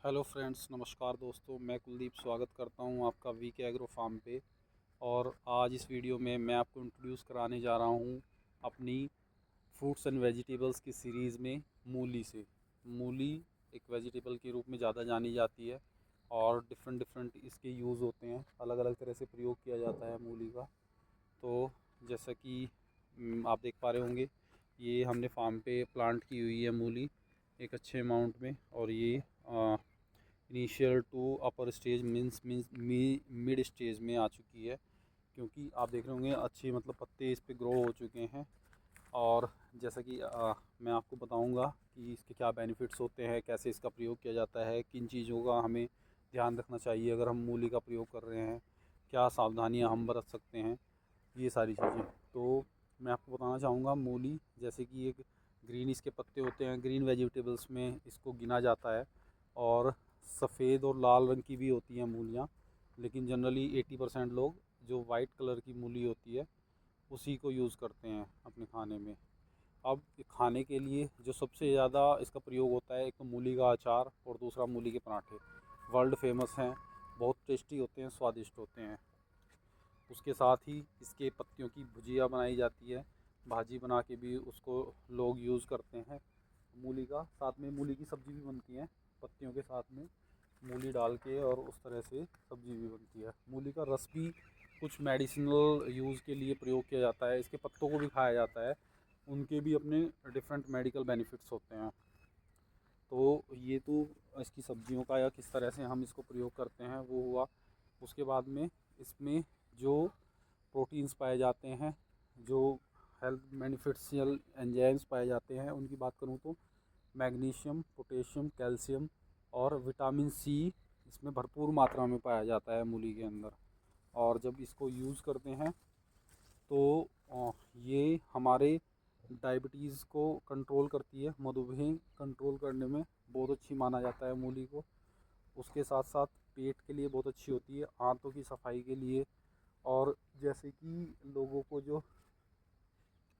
Hello friends, नमस्कार दोस्तों। मैं कुलदीप स्वागत करता हूं आपका वीके एग्रो फार्म पे। और आज इस वीडियो में मैं आपको इंट्रोड्यूस कराने जा रहा हूं अपनी फ्रूट्स एंड वेजिटेबल्स की सीरीज़ में मूली से। मूली एक वेजिटेबल के रूप में ज़्यादा जानी जाती है और डिफरेंट डिफरेंट इसके यूज़ होते हैं, अलग अलग तरह से प्रयोग किया जाता है मूली का। तो जैसा कि आप देख पा रहे होंगे, ये हमने फार्म पे प्लांट की हुई है मूली एक अच्छे अमाउंट में। और ये initial to upper stage means mid stage में आ चुकी है, क्योंकि आप देख रहे होंगे अच्छे मतलब पत्ते इस पे ग्रो हो चुके हैं। और जैसा कि मैं आपको बताऊंगा कि इसके क्या बेनिफिट्स होते हैं, कैसे इसका प्रयोग किया जाता है, किन चीज़ों का हमें ध्यान रखना चाहिए अगर हम मूली का प्रयोग कर रहे हैं, क्या सावधानियां हम बरत सकते हैं, ये सारी चीज़ें। तो मैं आपको बताना चाहूँगा, मूली जैसे कि एक ग्रीन इसके पत्ते होते हैं, ग्रीन वेजिटेबल्स में इसको गिना जाता है। और सफ़ेद और लाल रंग की भी होती हैं मूलियाँ, लेकिन जनरली 80% लोग जो वाइट कलर की मूली होती है उसी को यूज़ करते हैं अपने खाने में। अब खाने के लिए जो सबसे ज़्यादा इसका प्रयोग होता है, एक तो मूली का अचार और दूसरा मूली के पराठे। वर्ल्ड फेमस हैं, बहुत टेस्टी होते हैं, स्वादिष्ट होते हैं। उसके साथ ही इसके पत्तियों की भुजिया बनाई जाती है, भाजी बना के भी उसको लोग यूज़ करते हैं। मूली का साथ में मूली की सब्ज़ी भी बनती है, पत्तियों के साथ में मूली डाल के, और उस तरह से सब्ज़ी भी बनती है। मूली का रस भी कुछ मेडिसिनल यूज़ के लिए प्रयोग किया जाता है, इसके पत्तों को भी खाया जाता है, उनके भी अपने डिफरेंट मेडिकल बेनिफिट्स होते हैं। तो ये तो इसकी सब्जियों का या किस तरह से हम इसको प्रयोग करते हैं वो हुआ। उसके बाद में इसमें जो प्रोटीन्स पाए जाते हैं, जो हेल्थ बेनिफिशियल एंजाइम्स पाए जाते हैं, उनकी बात करूँ तो मैग्नीशियम, पोटेशियम, कैल्शियम और विटामिन सी इसमें भरपूर मात्रा में पाया जाता है मूली के अंदर। और जब इसको यूज़ करते हैं तो ये हमारे डायबिटीज़ को कंट्रोल करती है, मधुमेह कंट्रोल करने में बहुत अच्छी माना जाता है मूली को। उसके साथ साथ पेट के लिए बहुत अच्छी होती है, आंतों की सफाई के लिए। और जैसे कि लोगों को जो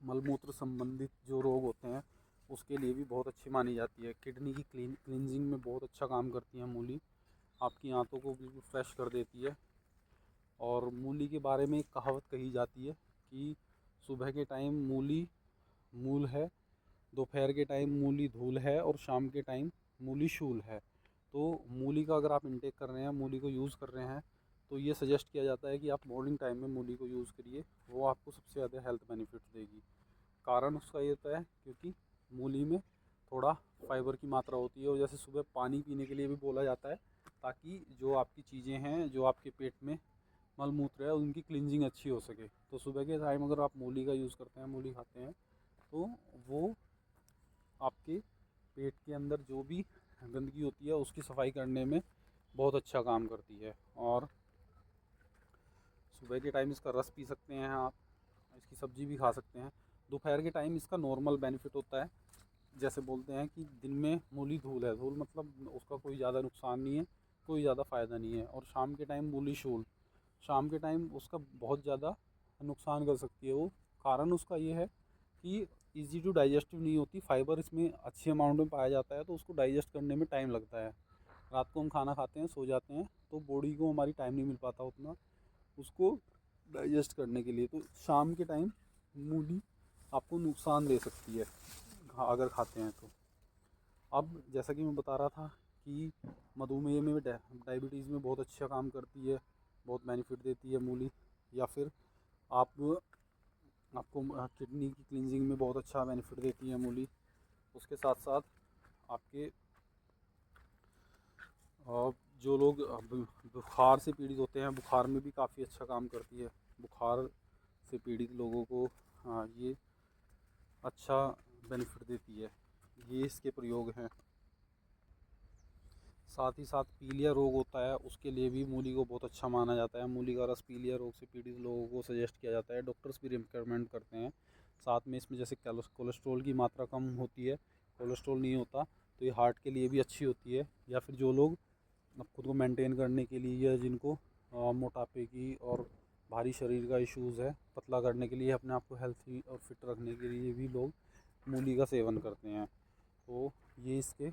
मलमूत्र संबंधित जो रोग होते हैं उसके लिए भी बहुत अच्छी मानी जाती है। किडनी की क्लींजिंग में बहुत अच्छा काम करती है मूली, आपकी आंतों को बिल्कुल फ्रेश कर देती है। और मूली के बारे में एक कहावत कही जाती है कि सुबह के टाइम मूली मूल है, दोपहर के टाइम मूली धूल है और शाम के टाइम मूली शूल है। तो मूली का अगर आप इंटेक कर रहे हैं, मूली को यूज़ कर रहे हैं, तो ये सजेस्ट किया जाता है कि आप मॉर्निंग टाइम में मूली को यूज़ करिए, वो आपको सबसे ज़्यादा हेल्थ बेनिफिट्स देगी। कारण उसका ये होता है क्योंकि मूली में थोड़ा फाइबर की मात्रा होती है, और जैसे सुबह पानी पीने के लिए भी बोला जाता है, ताकि जो आपकी चीज़ें हैं, जो आपके पेट में मलमूत्र है, उनकी क्लिनजिंग अच्छी हो सके। तो सुबह के टाइम अगर आप मूली का यूज़ करते हैं, मूली खाते हैं, तो वो आपके पेट के अंदर जो भी गंदगी होती है उसकी सफाई करने में बहुत अच्छा काम करती है। और सुबह के टाइम इसका रस पी सकते हैं आप, इसकी सब्ज़ी भी खा सकते हैं। दोपहर के टाइम इसका नॉर्मल बेनिफिट होता है, जैसे बोलते हैं कि दिन में मूली धूल है, धूल मतलब उसका कोई ज़्यादा नुकसान नहीं है, कोई ज़्यादा फ़ायदा नहीं है। और शाम के टाइम मूली शूल, शाम के टाइम उसका बहुत ज़्यादा नुकसान कर सकती है वो। कारण उसका ये है कि इजी टू डाइजेस्टिव नहीं होती, फाइबर इसमें अच्छे अमाउंट में पाया जाता है, तो उसको डाइजेस्ट करने में टाइम लगता है। रात को हम खाना खाते हैं, सो जाते हैं, तो बॉडी को हमारी टाइम नहीं मिल पाता उतना उसको डाइजेस्ट करने के लिए। तो शाम के टाइम मूली आपको नुकसान दे सकती है अगर खाते हैं तो। अब जैसा कि मैं बता रहा था कि मधुमेह में, डायबिटीज़ में बहुत अच्छा काम करती है, बहुत बेनिफिट देती है मूली। या फिर आप आपको किडनी की क्लींजिंग में बहुत अच्छा बेनिफिट देती है मूली। उसके साथ साथ आपके जो लोग बुखार से पीड़ित होते हैं, बुखार में भी काफ़ी अच्छा काम करती है। बुखार से पीड़ित लोगों को ये अच्छा बेनिफिट देती है। ये इसके प्रयोग हैं। साथ ही साथ पीलिया रोग होता है, उसके लिए भी मूली को बहुत अच्छा माना जाता है। मूली का रस पीलिया रोग से पीड़ित लोगों को सजेस्ट किया जाता है, डॉक्टर्स भी रिकमेंड करते हैं। साथ में इसमें जैसे कोलेस्ट्रॉल की मात्रा कम होती है, कोलेस्ट्रॉल नहीं होता, तो ये हार्ट के लिए भी अच्छी होती है। या फिर जो लोग खुद को मेंटेन करने के लिए, या जिनको मोटापे की और भारी शरीर का इश्यूज़ है, पतला करने के लिए, अपने आप को हेल्थी और फिट रखने के लिए भी लोग मूली का सेवन करते हैं। तो ये इसके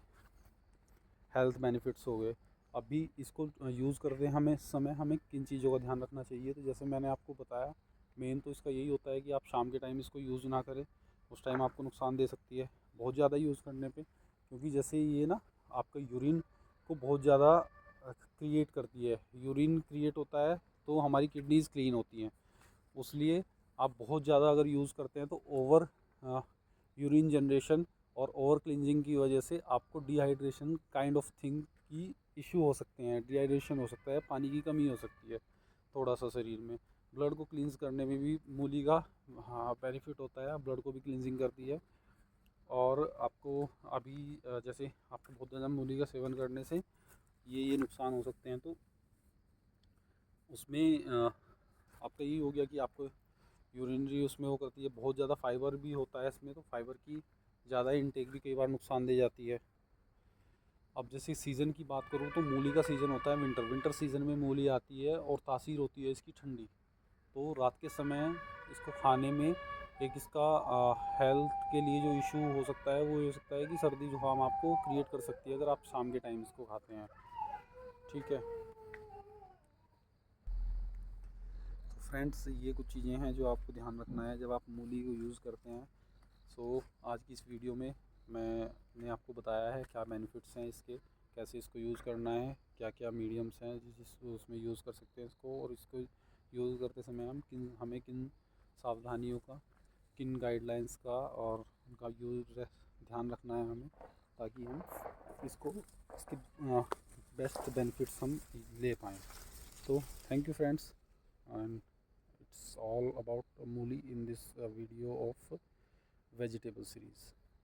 हेल्थ बेनिफिट्स हो गए। अभी इसको यूज़ करते हमें समय हमें किन चीज़ों का ध्यान रखना चाहिए, तो जैसे मैंने आपको बताया मेन तो इसका यही होता है कि आप शाम के टाइम इसको यूज़ ना करें, उस टाइम आपको नुकसान दे सकती है बहुत ज़्यादा यूज़ करने पे, क्योंकि जैसे ये ना आपका यूरिन को बहुत ज़्यादा क्रिएट करती है। यूरिन क्रिएट होता है तो हमारी किडनीज़ क्लीन होती हैं, उसलिए आप बहुत ज़्यादा अगर यूज़ करते हैं तो ओवर यूरिन जनरेशन और ओवर क्लिनजिंग की वजह से आपको डिहाइड्रेशन काइंड ऑफ थिंग की इशू हो सकते हैं। डिहाइड्रेशन हो सकता है, पानी की कमी हो सकती है थोड़ा सा शरीर में। ब्लड को क्लींस करने में भी मूली का हाँ बेनिफिट होता है, ब्लड को भी क्लींजिंग करती है। और आपको अभी जैसे आपको बहुत ज़्यादा मूली का सेवन करने से ये नुकसान हो सकते हैं, तो उसमें आपका यही हो गया कि आपको यूरिनरी उसमें वो करती है, बहुत ज़्यादा फाइबर भी होता है इसमें, तो फाइबर की ज़्यादा इंटेक भी कई बार नुकसान दे जाती है। अब जैसे सीज़न की बात करूँ तो मूली का सीज़न होता है विंटर सीज़न में मूली आती है और तासीर होती है इसकी ठंडी, तो रात के समय इसको खाने में एक इसका हेल्थ के लिए जो इशू हो सकता है वो ये हो सकता है कि सर्दी जुकाम आपको क्रिएट कर सकती है अगर आप शाम के टाइम इसको खाते हैं। ठीक है, तो फ्रेंड्स ये कुछ चीज़ें हैं जो आपको ध्यान रखना है जब आप मूली को यूज़ करते हैं। सो आज की इस वीडियो में मैंने आपको बताया है क्या बेनिफिट्स हैं इसके, कैसे इसको यूज़ करना है, क्या क्या मीडियम्स हैं जिस उसमें यूज़ कर सकते हैं इसको, और इसको यूज़ करते समय हमें किन सावधानियों का, किन गाइडलाइंस का और उनका ध्यान रखना है हमें, ताकि हम इसको इसके बेस्ट बेनिफिट्स हम ले पाएँ। तो thank you friends, and it's all about Mooli in this video of vegetable series.